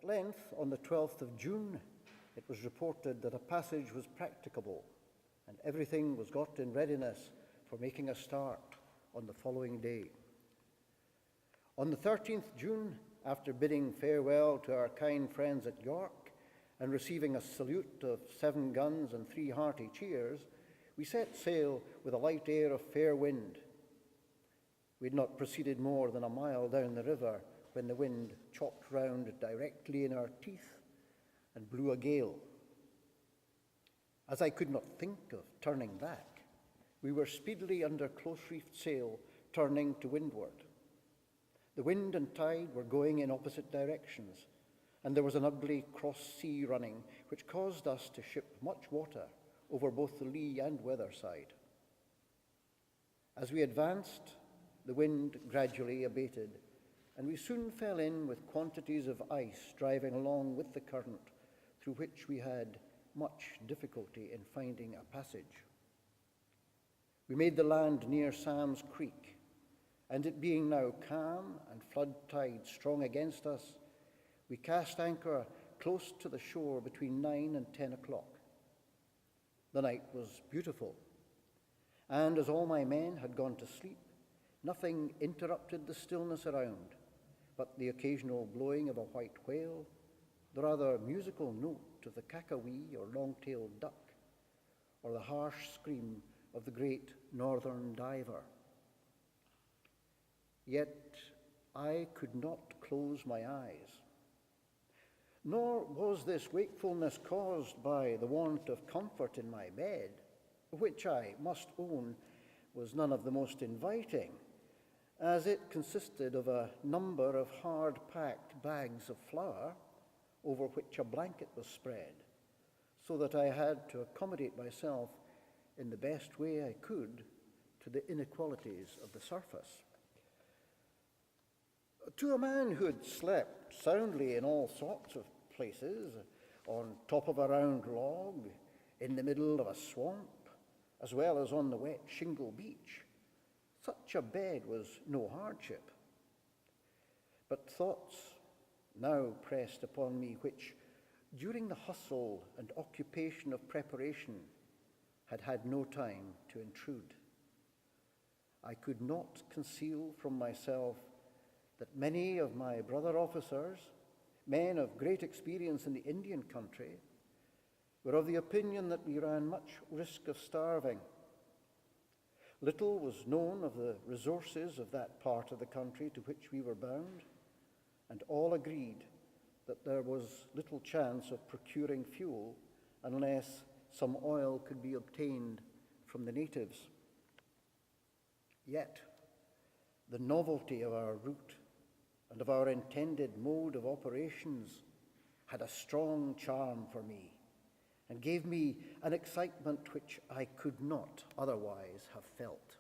length, on the 12th of June, it was reported that a passage was practicable and everything was got in readiness for making a start on the following day. On the 13th June, after bidding farewell to our kind friends at York and receiving a salute of 7 guns and 3 hearty cheers, we set sail with a light air of fair wind. We had not proceeded more than a mile down the river when the wind chopped round directly in our teeth and blew a gale. As I could not think of turning back, we were speedily under close-reefed sail, turning to windward. The wind and tide were going in opposite directions, and there was an ugly cross-sea running, which caused us to ship much water over both the lee and weather side. As we advanced, the wind gradually abated, and we soon fell in with quantities of ice driving along with the current, through which we had much difficulty in finding a passage. We made the land near Sam's Creek, and it being now calm and flood tide strong against us, we cast anchor close to the shore between 9 and 10 o'clock. The night was beautiful, and as all my men had gone to sleep, nothing interrupted the stillness around but the occasional blowing of a white whale, the rather musical note of the kakawee or long-tailed duck, or the harsh scream of the great northern diver. Yet I could not close my eyes. Nor was this wakefulness caused by the want of comfort in my bed, which I must own was none of the most inviting, as it consisted of a number of hard-packed bags of flour over which a blanket was spread, so that I had to accommodate myself in the best way I could to the inequalities of the surface. To a man who had slept soundly in all sorts of places, on top of a round log, in the middle of a swamp, as well as on the wet shingle beach, such a bed was no hardship. But thoughts now pressed upon me which, during the hustle and occupation of preparation, had had no time to intrude. I could not conceal from myself that many of my brother officers, men of great experience in the Indian country, were of the opinion that we ran much risk of starving. Little was known of the resources of that part of the country to which we were bound, and all agreed that there was little chance of procuring fuel unless some oil could be obtained from the natives. Yet, the novelty of our route and of our intended mode of operations had a strong charm for me, and gave me an excitement which I could not otherwise have felt.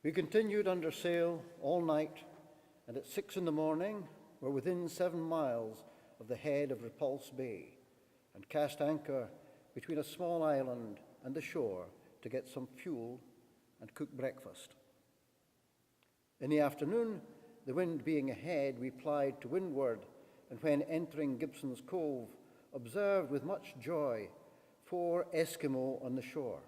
We continued under sail all night, and at 6 in the morning were within 7 miles of the head of Repulse Bay, and cast anchor between a small island and the shore to get some fuel and cook breakfast. In the afternoon, the wind being ahead, we plied to windward, and when entering Gibson's Cove, observed with much joy 4 Eskimo on the shore.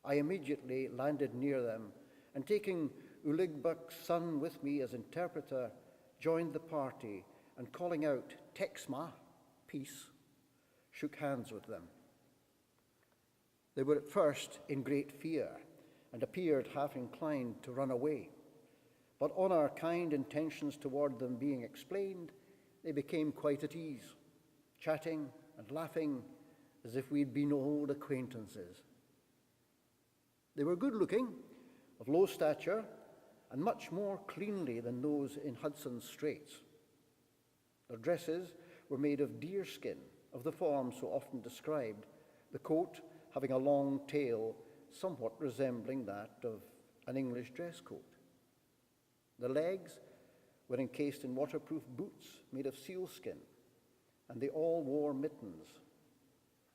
I immediately landed near them, and taking Uligbuk's son with me as interpreter, joined the party, and calling out Texma, peace, shook hands with them. They were at first in great fear, and appeared half inclined to run away. But on our kind intentions toward them being explained, they became quite at ease, chatting and laughing as if we'd been old acquaintances. They were good-looking, of low stature, and much more cleanly than those in Hudson's Straits. Their dresses were made of deer skin, of the form so often described, the coat having a long tail somewhat resembling that of an English dress coat. The legs were encased in waterproof boots made of sealskin, and they all wore mittens,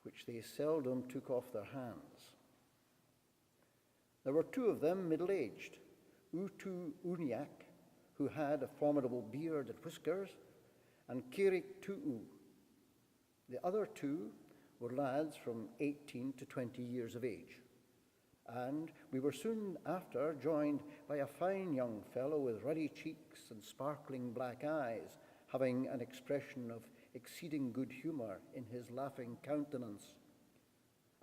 which they seldom took off their hands. There were 2 of them middle-aged, Utu Uniak, who had a formidable beard and whiskers, and Kirik Tu'u. The other 2 were lads from 18 to 20 years of age, and we were soon after joined by a fine young fellow with ruddy cheeks and sparkling black eyes, having an expression of exceeding good humour in his laughing countenance.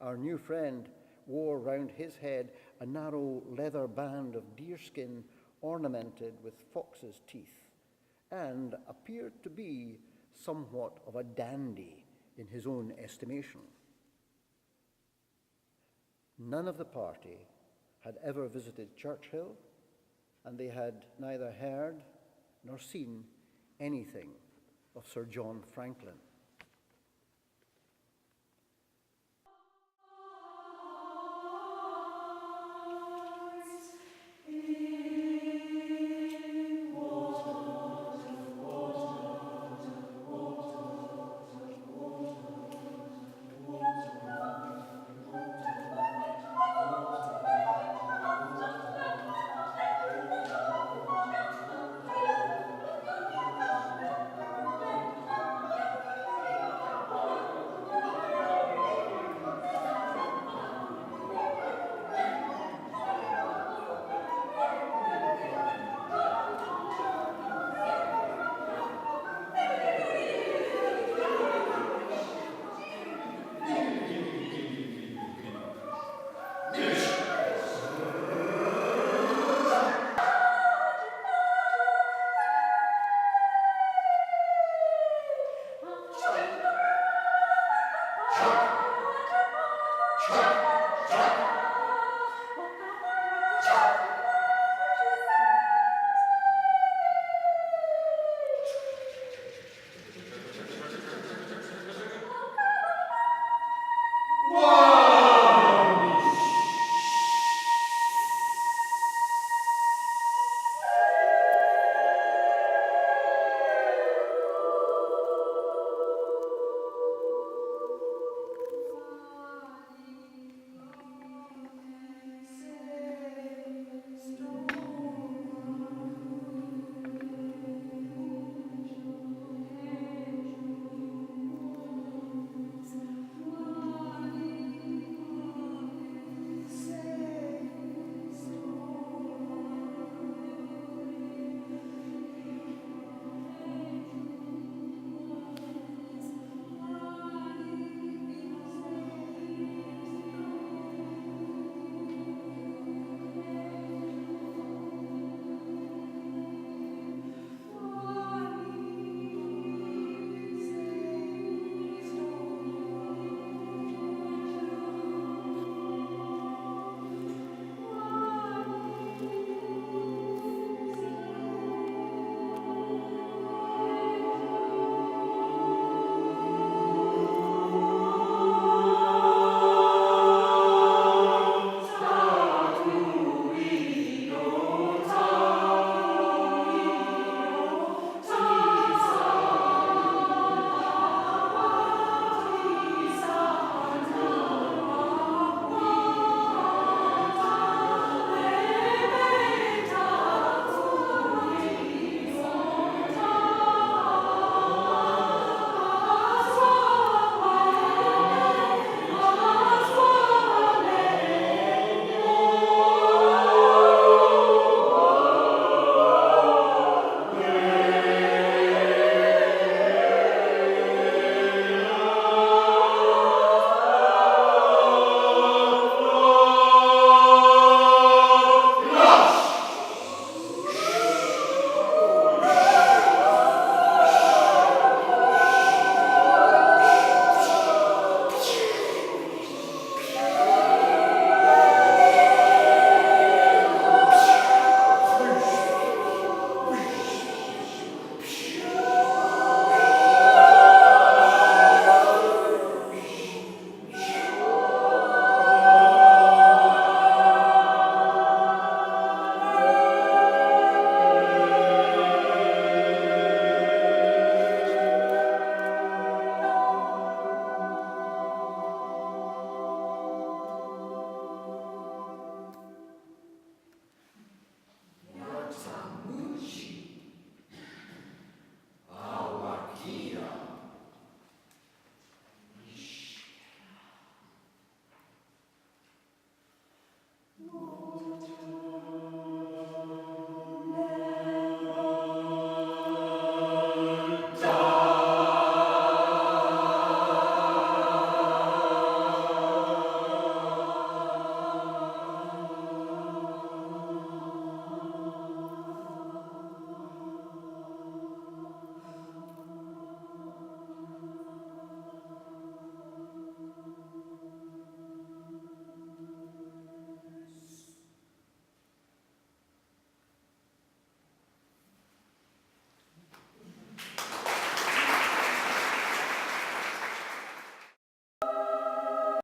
Our new friend wore round his head a narrow leather band of deerskin ornamented with fox's teeth, and appeared to be somewhat of a dandy in his own estimation. None of the party had ever visited Churchill, and they had neither heard nor seen anything of Sir John Franklin.